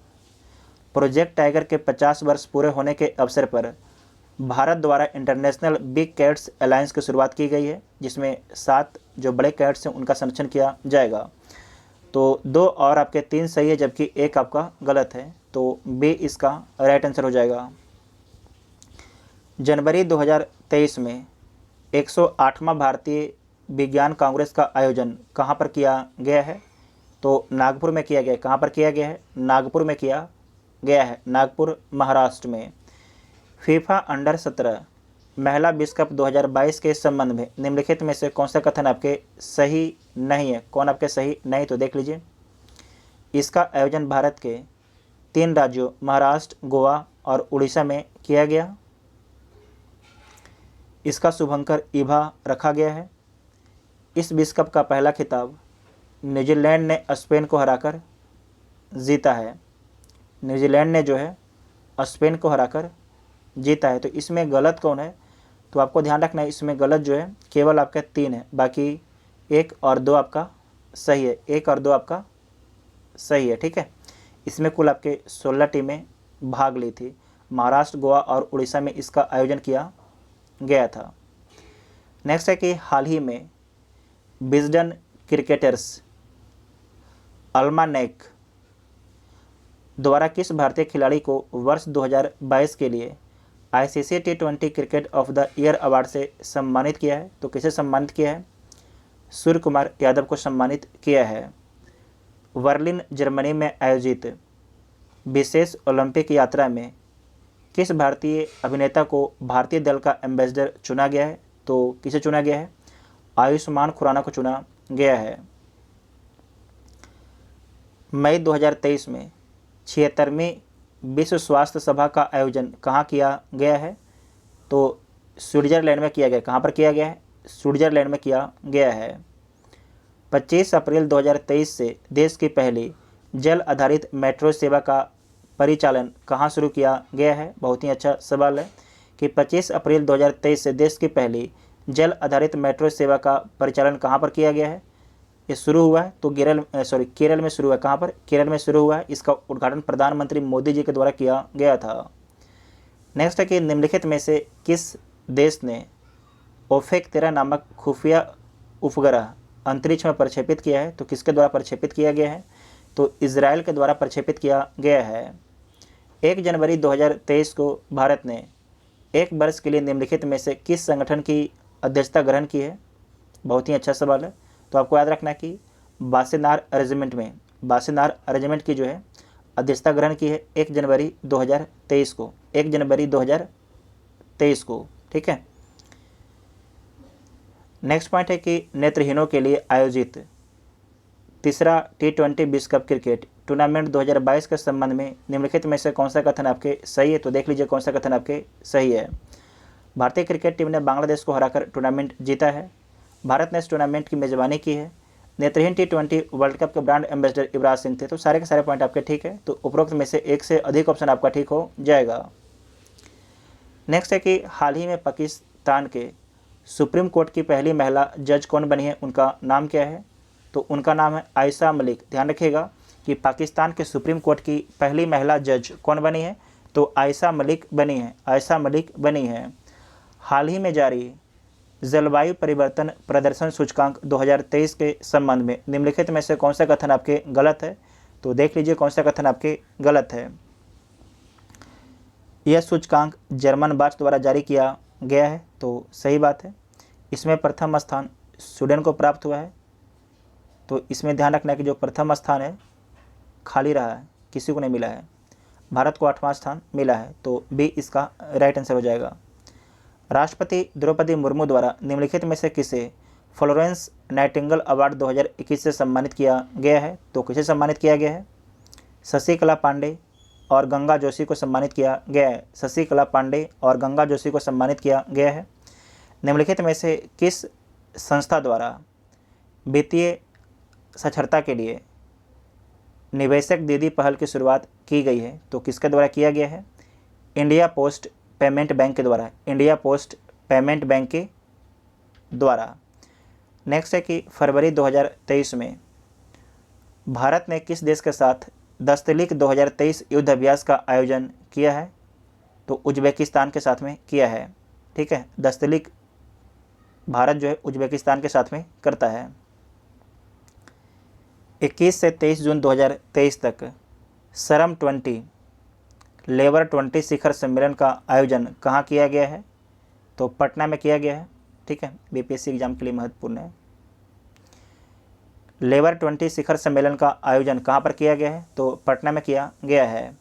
प्रोजेक्ट टाइगर के 50 वर्ष पूरे होने के अवसर पर भारत द्वारा इंटरनेशनल बिग कैट्स अलायंस की शुरुआत की गई है, जिसमें 7 जो बड़े कैट्स हैं उनका संरक्षण किया जाएगा। तो 2 और आपके 3 सही है, जबकि 1 आपका गलत है, तो बी इसका राइट आंसर हो जाएगा। जनवरी 2023 में 108वां भारतीय विज्ञान कांग्रेस का आयोजन कहाँ पर किया गया है? तो नागपुर में किया गया है। कहाँ पर किया गया है? नागपुर में किया गया है, नागपुर महाराष्ट्र में। फीफा अंडर 17 महिला विश्व कप 2022 के संबंध में निम्नलिखित में से कौन सा कथन आपके सही नहीं है? कौन आपके सही नहीं? तो देख लीजिए, इसका आयोजन भारत के 3 राज्यों महाराष्ट्र, गोवा और उड़ीसा में किया गया। इसका शुभंकर इभा रखा गया है। इस विश्व कप का पहला खिताब न्यूजीलैंड ने स्पेन को हराकर जीता है। न्यूजीलैंड ने जो है स्पेन को हराकर जीता है। तो इसमें गलत कौन है? तो आपको ध्यान रखना है, इसमें गलत जो है केवल आपका 3 है, बाकी 1 और 2 आपका सही है, 1 और 2 आपका सही है। ठीक है, इसमें कुल आपके 16 टीमें भाग ली थी। महाराष्ट्र, गोवा और उड़ीसा में इसका आयोजन किया गया था। नेक्स्ट है कि हाल ही में विजडन क्रिकेटर्स अल्मानेक द्वारा किस भारतीय खिलाड़ी को वर्ष 2022 के लिए ICC T20 cricket of the year award से सम्मानित किया है? तो किसे सम्मानित किया है? सूर्य कुमार यादव को सम्मानित किया है। बर्लिन जर्मनी में आयोजित विशेष ओलंपिक यात्रा में किस भारतीय अभिनेता को भारतीय दल का एम्बेसडर चुना गया है? तो किसे चुना गया है? आयुष्मान खुराना को चुना गया है। मई 2023 में 76वीं विश्व स्वास्थ्य सभा का आयोजन कहाँ किया गया है? तो स्विट्जरलैंड में किया गया। कहाँ पर किया गया है? स्विट्जरलैंड में किया गया है। 25 अप्रैल 2023 से देश की पहली जल आधारित मेट्रो सेवा का परिचालन कहाँ शुरू किया गया है? बहुत ही अच्छा सवाल है कि 25 अप्रैल 2023 से देश की पहली जल आधारित मेट्रो सेवा का परिचालन कहाँ पर किया गया है? ये शुरू हुआ है तो केरल में शुरू हुआ है। कहाँ पर? केरल में शुरू हुआ है। इसका उद्घाटन प्रधानमंत्री मोदी जी के द्वारा किया गया था। नेक्स्ट है कि निम्नलिखित में से किस देश ने OPEC-13 नामक खुफिया उपग्रह अंतरिक्ष में प्रक्षेपित किया है? तो किसके द्वारा प्रक्षेपित किया गया है? तो इजराइल के द्वारा प्रक्षेपित किया गया है। 1 जनवरी 2023 को भारत ने 1 वर्ष के लिए निम्नलिखित में से किस संगठन की अध्यक्षता ग्रहण की है? बहुत ही अच्छा सवाल है। तो आपको याद रखना है कि बासेनार रेजिमेंट की जो है अध्यक्षता ग्रहण की है 1 जनवरी 2023 को। 1 जनवरी 2023 को। ठीक है। नेक्स्ट पॉइंट है कि नेत्रहीनों के लिए आयोजित तीसरा T20 विश्व कप क्रिकेट टूर्नामेंट 2022 के संबंध में निम्नलिखित में से कौन सा कथन आपके सही है? तो देख लीजिए कौन सा कथन आपके सही है। भारतीय क्रिकेट टीम ने बांग्लादेश को हराकर टूर्नामेंट जीता है। भारत ने इस टूर्नामेंट की मेजबानी की है। नेत्रहीन T20 वर्ल्ड कप के ब्रांड एम्बेसडर युवराज सिंह थे। तो सारे के सारे पॉइंट आपके ठीक है। तो उपरोक्त में से एक से अधिक ऑप्शन आपका ठीक हो जाएगा। नेक्स्ट है कि हाल ही में पाकिस्तान के सुप्रीम कोर्ट की पहली महिला जज कौन बनी है? उनका नाम क्या है? तो उनका नाम है आयशा मलिक। ध्यान रखिएगा कि पाकिस्तान के सुप्रीम कोर्ट की पहली महिला जज कौन बनी है? तो आयशा मलिक बनी है। आयशा मलिक बनी है। हाल ही में जारी जलवायु परिवर्तन प्रदर्शन सूचकांक 2023 के संबंध में निम्नलिखित में से कौन सा कथन आपके गलत है? तो देख लीजिए कौन सा कथन आपके गलत है। यह सूचकांक जर्मन बाच द्वारा जारी किया गया है। तो सही बात है। इसमें प्रथम स्थान स्वीडन को प्राप्त हुआ है। तो इसमें ध्यान रखना है कि जो प्रथम स्थान है खाली रहा है, किसी को नहीं मिला है। भारत को 8वां स्थान मिला है। तो बी इसका राइट आंसर हो जाएगा। राष्ट्रपति द्रौपदी मुर्मू द्वारा निम्नलिखित में से किसे फ्लोरेंस नाइटिंगेल अवार्ड 2021 से सम्मानित किया गया है? तो किसे सम्मानित किया गया है? शशिकला पांडे और गंगा जोशी को सम्मानित किया गया है। शशिकला पांडे और गंगा जोशी को सम्मानित किया गया है। निम्नलिखित में से किस संस्था द्वारा वित्तीय साक्षरता के लिए निवेशक दीदी पहल की शुरुआत की गई है? तो किसके द्वारा किया गया है? इंडिया पोस्ट पेमेंट बैंक के द्वारा। इंडिया पोस्ट पेमेंट बैंक के द्वारा। नेक्स्ट है कि फरवरी 2023 में भारत ने किस देश के साथ दस्तलिक 2023 युद्ध अभ्यास का आयोजन किया है? तो उज्बेकिस्तान के साथ में किया है। ठीक है, दस्तलिक भारत जो है उज्बेकिस्तान के साथ में करता है। 21 से 23 जून 2023 तक शर्म 20 लेबर 20 शिखर सम्मेलन का आयोजन कहाँ किया गया है? तो पटना में किया गया है। ठीक है, बीपीएससी एग्जाम के लिए महत्वपूर्ण है। लेबर 20 शिखर सम्मेलन का आयोजन कहाँ पर किया गया है? तो पटना में किया गया है।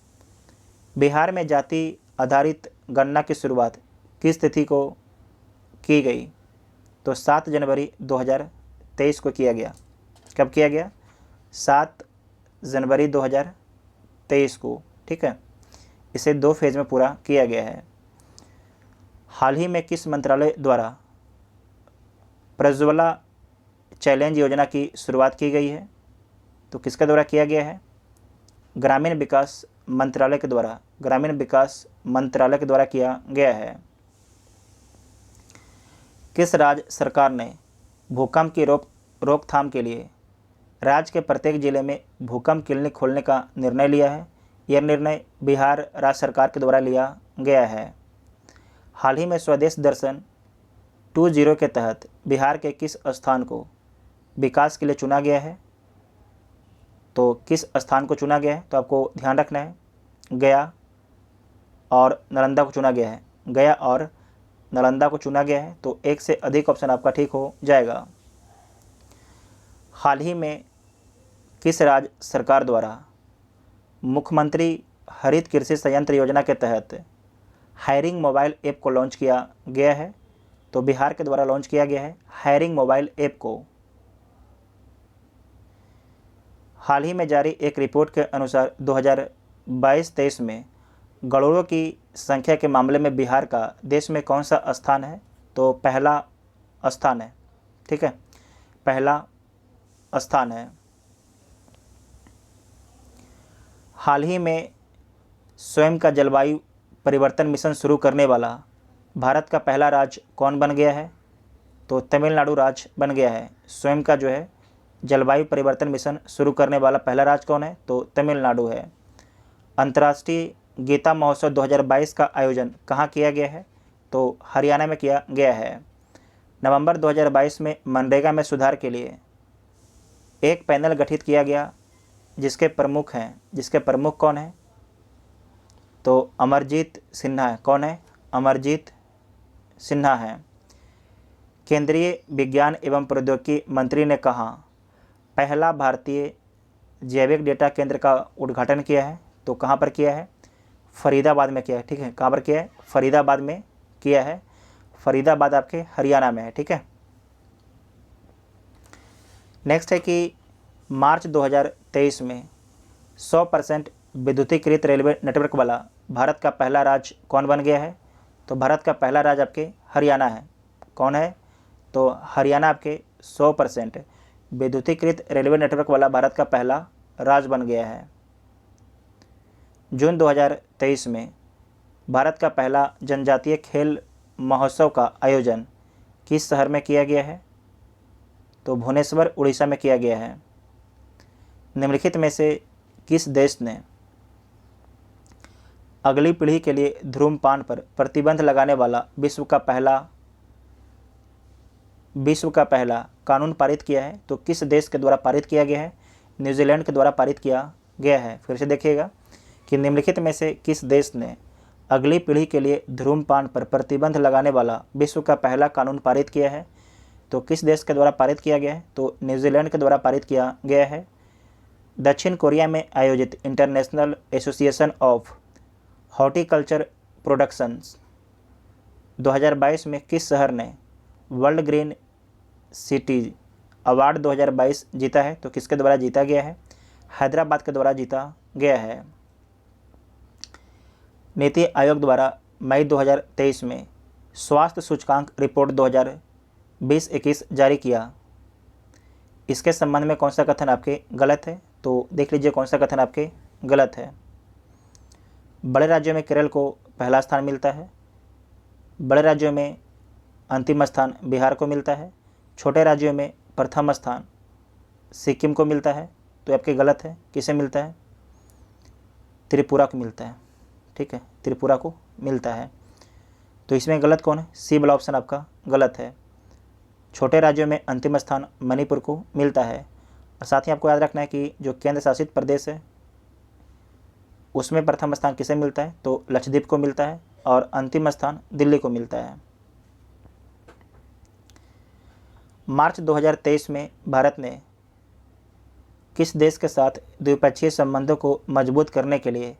बिहार में जाति आधारित गणना की शुरुआत किस तिथि को की गई? तो 7 जनवरी 2023 को किया गया। कब किया गया? 7 जनवरी 2023 को। ठीक है, इसे 2 फेज में पूरा किया गया है। हाल ही में किस मंत्रालय द्वारा प्रज्वला चैलेंज योजना की शुरुआत की गई है? तो किसके द्वारा किया गया है? ग्रामीण विकास मंत्रालय के द्वारा। ग्रामीण विकास मंत्रालय के द्वारा किया गया है। किस राज्य सरकार ने भूकंप की रोकथाम के लिए राज्य के प्रत्येक जिले में भूकंप क्लिनिक खोलने का निर्णय लिया है। यह निर्णय बिहार राज्य सरकार के द्वारा लिया गया है। हाल ही में स्वदेश दर्शन 2.0 के तहत बिहार के किस स्थान को विकास के लिए चुना गया है? तो किस स्थान को चुना गया है? तो आपको ध्यान रखना है, गया और नालंदा को चुना गया है। गया और नालंदा को चुना गया है, तो एक से अधिक ऑप्शन आपका ठीक हो जाएगा। हाल ही में किस राज्य सरकार द्वारा मुख्यमंत्री हरित कृषि संयंत्र योजना के तहत हायरिंग मोबाइल ऐप को लॉन्च किया गया है? तो बिहार के द्वारा लॉन्च किया गया है हायरिंग मोबाइल ऐप को। हाल ही में जारी एक रिपोर्ट के अनुसार 2022-23 में गड़ोड़ों की संख्या के मामले में बिहार का देश में कौन सा स्थान है? तो पहला स्थान है। ठीक है, पहला स्थान है। हाल ही में स्वयं का जलवायु परिवर्तन मिशन शुरू करने वाला भारत का पहला राज्य कौन बन गया है? तो तमिलनाडु राज्य बन गया है। स्वयं का जो है जलवायु परिवर्तन मिशन शुरू करने वाला पहला राज्य कौन है? तो तमिलनाडु है। अंतर्राष्ट्रीय गीता महोत्सव 2022 का आयोजन कहाँ किया गया है? तो हरियाणा में किया गया है। नवंबर 2022 में मनरेगा में सुधार के लिए एक पैनल गठित किया गया जिसके प्रमुख कौन है? तो अमरजीत सिन्हा है। कौन है? अमरजीत सिन्हा है। केंद्रीय विज्ञान एवं प्रौद्योगिकी मंत्री ने कहा पहला भारतीय जैविक डेटा केंद्र का उद्घाटन किया है? तो कहाँ पर किया है? फरीदाबाद में किया है। ठीक है, कहाँ पर किया है? फरीदाबाद में किया है। फरीदाबाद आपके हरियाणा में है। ठीक है। नेक्स्ट है कि मार्च 2023 में 100% विद्युतीकृत रेलवे नेटवर्क वाला भारत का पहला राज्य कौन बन गया है? तो भारत का पहला राज्य आपके हरियाणा है। कौन है? तो हरियाणा आपके 100% विद्युतीकृत रेलवे नेटवर्क वाला भारत का पहला राज्य बन गया है। जून 2023 में भारत का पहला जनजातीय खेल महोत्सव का आयोजन किस शहर में किया गया है? तो भुवनेश्वर उड़ीसा में किया गया है। निम्नलिखित में से किस देश ने अगली पीढ़ी के लिए धूम्रपान पर प्रतिबंध लगाने वाला विश्व का पहला कानून पारित किया है? तो किस देश के द्वारा पारित किया गया है? न्यूजीलैंड के द्वारा पारित किया गया है। फिर से देखिएगा कि निम्नलिखित में से किस देश ने अगली पीढ़ी के लिए धूम्रपान पर प्रतिबंध लगाने वाला विश्व का पहला कानून पारित किया है? तो किस देश के द्वारा पारित किया गया है? तो न्यूजीलैंड के द्वारा पारित किया गया है। दक्षिण कोरिया में आयोजित international association of horticulture productions 2022 में किस शहर ने वर्ल्ड ग्रीन सिटी अवार्ड 2022 जीता है? तो किसके द्वारा जीता गया है? हैदराबाद के द्वारा जीता गया है। नीति आयोग द्वारा मई 2023 में स्वास्थ्य सूचकांक रिपोर्ट 2020-21 जारी किया। इसके संबंध में कौन सा कथन आपके गलत है? तो देख लीजिए कौन सा कथन आपके गलत है। बड़े राज्यों में केरल को पहला स्थान मिलता है। बड़े राज्यों में अंतिम स्थान बिहार को मिलता है। छोटे राज्यों में प्रथम स्थान सिक्किम को मिलता है। तो आपके गलत है। किसे मिलता है? त्रिपुरा को मिलता है। ठीक है, त्रिपुरा को मिलता है। तो इसमें गलत कौन है? सी वाला ऑप्शन आपका गलत है। छोटे राज्यों में अंतिम स्थान मणिपुर को मिलता है। और साथ ही आपको याद रखना है कि जो केंद्र शासित प्रदेश है उसमें प्रथम स्थान किसे मिलता है? तो लक्षद्वीप को मिलता है और अंतिम स्थान दिल्ली को मिलता है। मार्च 2023 में भारत ने किस देश के साथ द्विपक्षीय संबंधों को मजबूत करने के लिए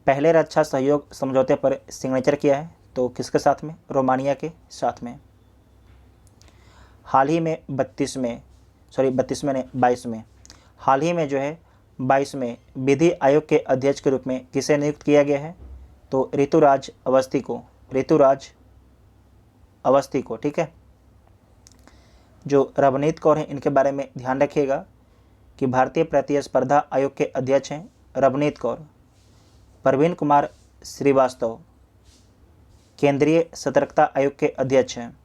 पहले रक्षा सहयोग समझौते पर सिग्नेचर किया है? तो किसके साथ में? रोमानिया के साथ में। हाल ही में 22 में हाल ही में जो है 22 में विधि आयोग के अध्यक्ष के रूप में किसे नियुक्त किया गया है? तो ऋतुराज अवस्थी को। ठीक है, जो रवनीत कौर हैं इनके बारे में ध्यान रखिएगा कि भारतीय प्रतिस्पर्धा आयोग के अध्यक्ष हैं रवनीत कौर। प्रवीण कुमार श्रीवास्तव केंद्रीय सतर्कता आयोग के अध्यक्ष हैं।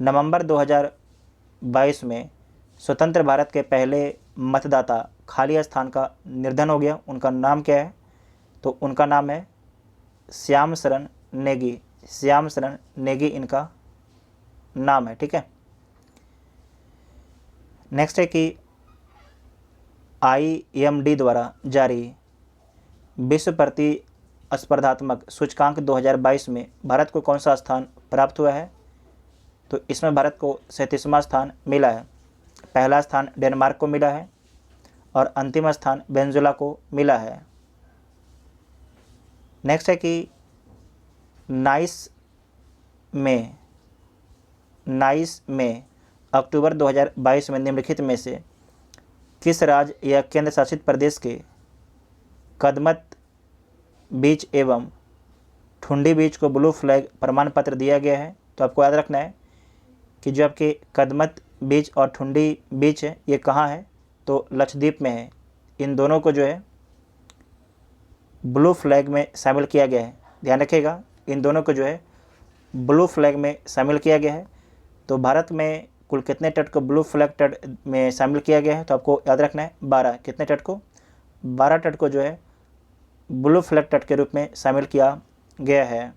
नवंबर 2022 में स्वतंत्र भारत के पहले मतदाता खाली स्थान का निर्धन हो गया, उनका नाम क्या है? तो उनका नाम है श्याम शरण नेगी। श्याम शरण नेगी इनका नाम है। ठीक है। नेक्स्ट है कि IMD द्वारा जारी विश्व प्रतिस्पर्धात्मक सूचकांक 2022 में भारत को कौन सा स्थान प्राप्त हुआ है? तो इसमें भारत को 37वां स्थान मिला है। पहला स्थान डेनमार्क को मिला है और अंतिम स्थान वेनेजुएला को मिला है। नेक्स्ट है कि नाइस में अक्टूबर 2022 में निम्नलिखित में से किस राज्य या केंद्र शासित प्रदेश के कदमत बीच एवं ठुंडी बीच को ब्लू फ्लैग प्रमाण पत्र दिया गया है? तो आपको याद रखना है कि जो आपके कदमत बीच और ठुंडी बीच है ये कहाँ है? तो लक्षद्वीप में है। इन दोनों को जो है ब्लू फ्लैग में शामिल किया गया है। ध्यान रखिएगा, इन दोनों को जो है ब्लू फ्लैग में शामिल किया गया है। तो भारत में कुल कितने तट को ब्लू फ्लैग तट में शामिल किया गया है? तो आपको याद रखना है 12। कितने तट को? 12 तट को जो है ब्लू फ्लैग तट के रूप में शामिल किया गया है।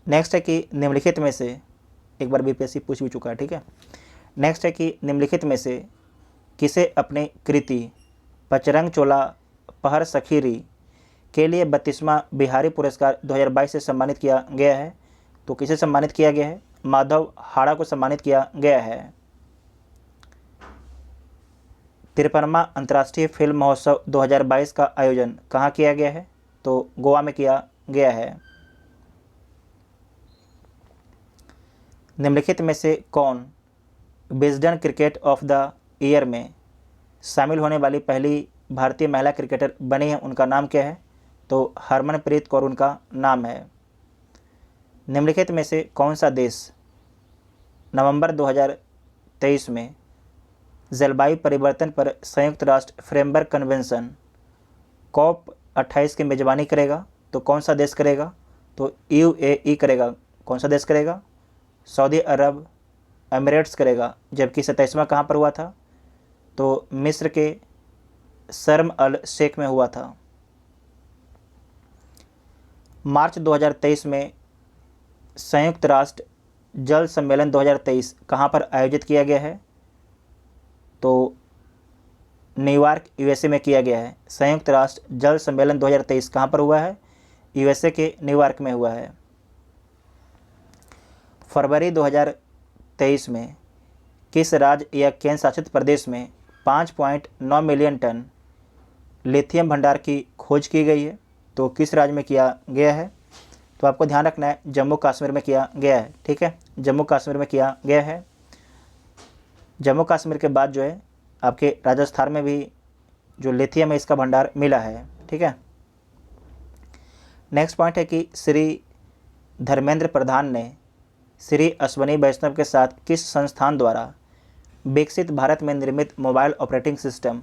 नेक्स्ट है कि निम्नलिखित में से, एक बार BPSC पूछ भी चुका है। ठीक है। नेक्स्ट है कि निम्नलिखित में से किसे अपनी कृति पचरंग चोला पहर सखीरी के लिए 32वां बिहारी पुरस्कार 2022 से सम्मानित किया गया है? तो किसे सम्मानित किया गया है? माधव हाड़ा को सम्मानित किया गया है। 53वां अंतर्राष्ट्रीय फिल्म महोत्सव 2022 का आयोजन कहाँ किया गया है? तो गोवा में किया गया है। निम्नलिखित में से कौन Wisden cricket of the year में शामिल होने वाली पहली भारतीय महिला क्रिकेटर बनी है? उनका नाम क्या है? तो हरमनप्रीत कौर उनका नाम है। निम्नलिखित में से कौन सा देश नवंबर 2023 में जलवायु परिवर्तन पर संयुक्त राष्ट्र फ्रेमवर्क कन्वेंशन COP28 की मेजबानी करेगा? तो कौन सा देश करेगा? तो UAE करेगा। कौन सा देश करेगा? सऊदी अरब एमिरेट्स करेगा। जबकि 27वां कहाँ पर हुआ था? तो मिस्र के शर्म अल शेख में हुआ था। मार्च 2023 में संयुक्त राष्ट्र जल सम्मेलन 2023 कहाँ पर आयोजित किया गया है? तो न्यूयॉर्क USA में किया गया है। संयुक्त राष्ट्र जल सम्मेलन 2023 कहाँ पर हुआ है? USA के न्यूयॉर्क में हुआ है। फरवरी 2023 में किस राज्य या केंद्र शासित प्रदेश में 5.9 मिलियन टन लिथियम भंडार की खोज की गई है? तो किस राज्य में किया गया है? तो आपको ध्यान रखना है जम्मू कश्मीर में किया गया है। ठीक है, जम्मू कश्मीर में किया गया है। जम्मू कश्मीर के बाद जो है आपके राजस्थान में भी जो लिथियम है इसका भंडार मिला है। ठीक है। नेक्स्ट पॉइंट है कि श्री धर्मेंद्र प्रधान ने श्री अश्वनी वैष्णव के साथ किस संस्थान द्वारा विकसित भारत में निर्मित मोबाइल ऑपरेटिंग सिस्टम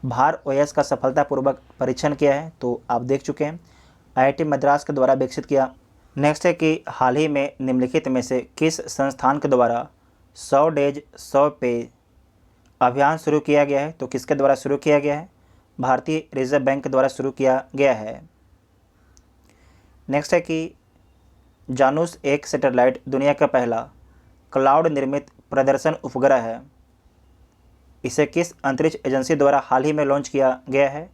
भार OS का सफलतापूर्वक परीक्षण किया है? तो आप देख चुके हैं, IIT मद्रास के द्वारा विकसित किया। नेक्स्ट है कि हाल ही में निम्नलिखित में से किस संस्थान के द्वारा 100 डेज 100 पे अभियान शुरू किया गया है? तो किसके द्वारा शुरू किया गया है? भारतीय रिजर्व बैंक के द्वारा शुरू किया गया है। नेक्स्ट है कि जानूस 1 सैटेलाइट दुनिया का पहला क्लाउड निर्मित प्रदर्शन उपग्रह है। इसे किस अंतरिक्ष एजेंसी द्वारा हाल ही में लॉन्च किया गया है?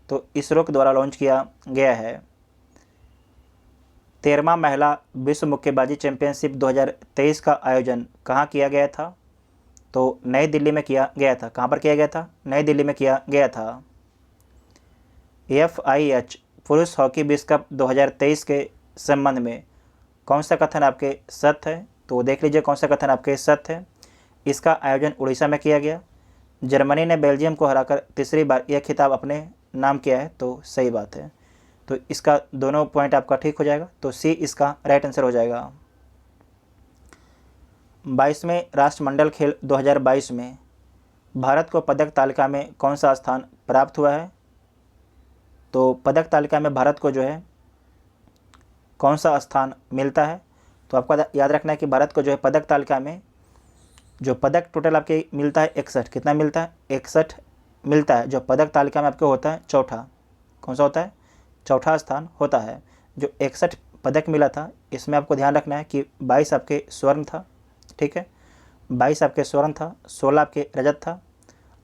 तो इसरो के द्वारा लॉन्च किया गया है। 13वां महिला विश्व मुक्केबाजी चैंपियनशिप 2023 का आयोजन कहाँ किया गया था? तो नई दिल्ली में किया गया था। कहाँ पर किया गया था? नई दिल्ली में किया गया था। FIH पुरुष हॉकी विश्व कप 2023 के संबंध में कौन सा कथन आपके सत्य है? तो देख लीजिए कौन सा कथन आपके सत्य है। इसका आयोजन उड़ीसा में किया गया। जर्मनी ने बेल्जियम को हराकर तीसरी बार यह खिताब अपने नाम किया है। तो सही बात है। तो इसका दोनों पॉइंट आपका ठीक हो जाएगा। तो C इसका राइट आंसर हो जाएगा। 22वें राष्ट्रमंडल खेल 2022 में भारत को पदक तालिका में कौन सा स्थान प्राप्त हुआ है? तो पदक तालिका में भारत को जो है कौन सा स्थान मिलता है? तो आपको याद रखना है कि भारत को जो है पदक तालिका में जो पदक टोटल आपके मिलता है 61, कितना मिलता है 61 मिलता है। जो पदक तालिका में आपको होता है चौथा, कौन सा होता है चौथा स्थान होता है। जो 61 पदक मिला था इसमें आपको ध्यान रखना है कि 22 आपके स्वर्ण था, ठीक है 22 आपके स्वर्ण था, 16 आपके रजत था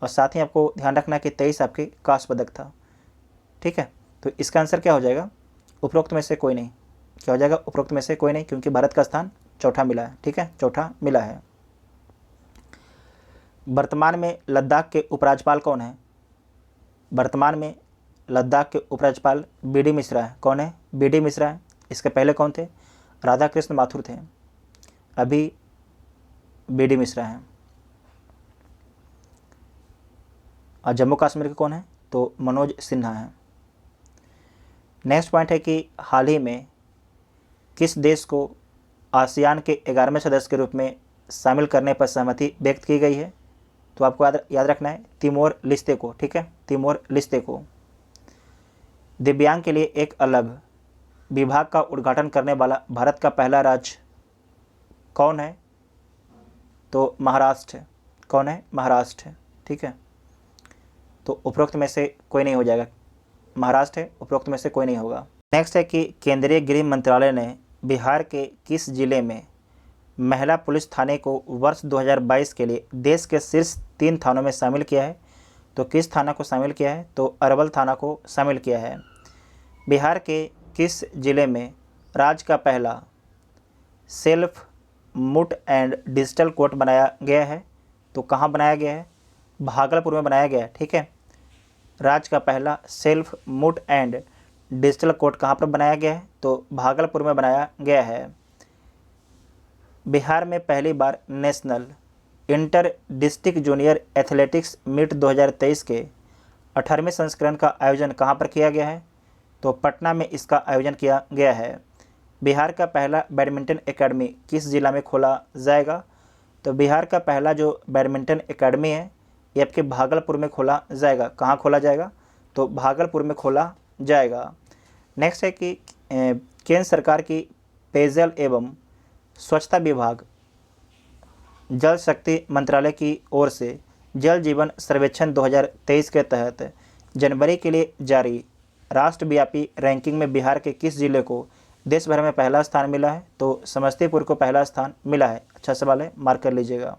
और साथ ही आपको ध्यान रखना है कि 23 आपके कांस्य पदक था, ठीक है। तो इसका आंसर क्या हो जाएगा, उपरोक्त में से कोई नहीं। क्या हो जाएगा, उपरोक्त में से कोई नहीं, क्योंकि भारत का स्थान चौथा मिला है, ठीक है चौथा मिला है। वर्तमान में लद्दाख के उपराज्यपाल कौन है, वर्तमान में लद्दाख के उपराज्यपाल बी.डी. मिश्रा है। कौन है, बी.डी. मिश्रा है। इसके पहले कौन थे, राधा कृष्ण माथुर थे, अभी बी.डी. मिश्रा हैं। और जम्मू कश्मीर के कौन है, तो मनोज सिन्हा है। नेक्स्ट पॉइंट है कि हाल ही में किस देश को आसियान के 11वें सदस्य के रूप में शामिल करने पर सहमति व्यक्त की गई है, तो आपको याद रखना है तिमोर लिस्ते को, ठीक है तिमोर लिस्ते को। दिव्यांग के लिए एक अलग विभाग का उद्घाटन करने वाला भारत का पहला राज्य कौन है, तो महाराष्ट्र। कौन है, महाराष्ट्र, ठीक है। तो उपरोक्त में से कोई नहीं हो जाएगा, महाराष्ट्र है, उपरोक्त में से कोई नहीं होगा। नेक्स्ट है कि केंद्रीय गृह मंत्रालय ने बिहार के किस जिले में महिला पुलिस थाने को वर्ष 2022 के लिए देश के शीर्ष 3 थानों में शामिल किया है, तो किस थाना को शामिल किया है, तो अरवल थाना को शामिल किया है। बिहार के किस जिले में राज्य का पहला सेल्फ मुट एंड डिजिटल कोर्ट बनाया गया है, तो कहाँ बनाया गया है, भागलपुर में बनाया गया है, ठीक है। राज्य का पहला सेल्फ मुट एंड डिजिटल कोर्ट कहाँ पर बनाया गया है, तो भागलपुर में बनाया गया है। बिहार में पहली बार national inter district junior athletics meet 2023 के 18वें संस्करण का आयोजन कहाँ पर किया गया है, तो पटना में इसका आयोजन किया गया है। बिहार का पहला बैडमिंटन एकेडमी किस जिला में खोला जाएगा, तो बिहार का पहला जो बैडमिंटन एकेडमी है ये आपके भागलपुर में खोला जाएगा। कहाँ खोला जाएगा, तो भागलपुर में खोला जाएगा। नेक्स्ट है कि केंद्र सरकार की पेयजल एवं स्वच्छता विभाग जल शक्ति मंत्रालय की ओर से जल जीवन सर्वेक्षण 2023 के तहत जनवरी के लिए जारी राष्ट्रव्यापी रैंकिंग में बिहार के किस जिले को देश भर में पहला स्थान मिला है, तो समस्तीपुर को पहला स्थान मिला है। अच्छा सवाल है, मार्क कर लीजिएगा।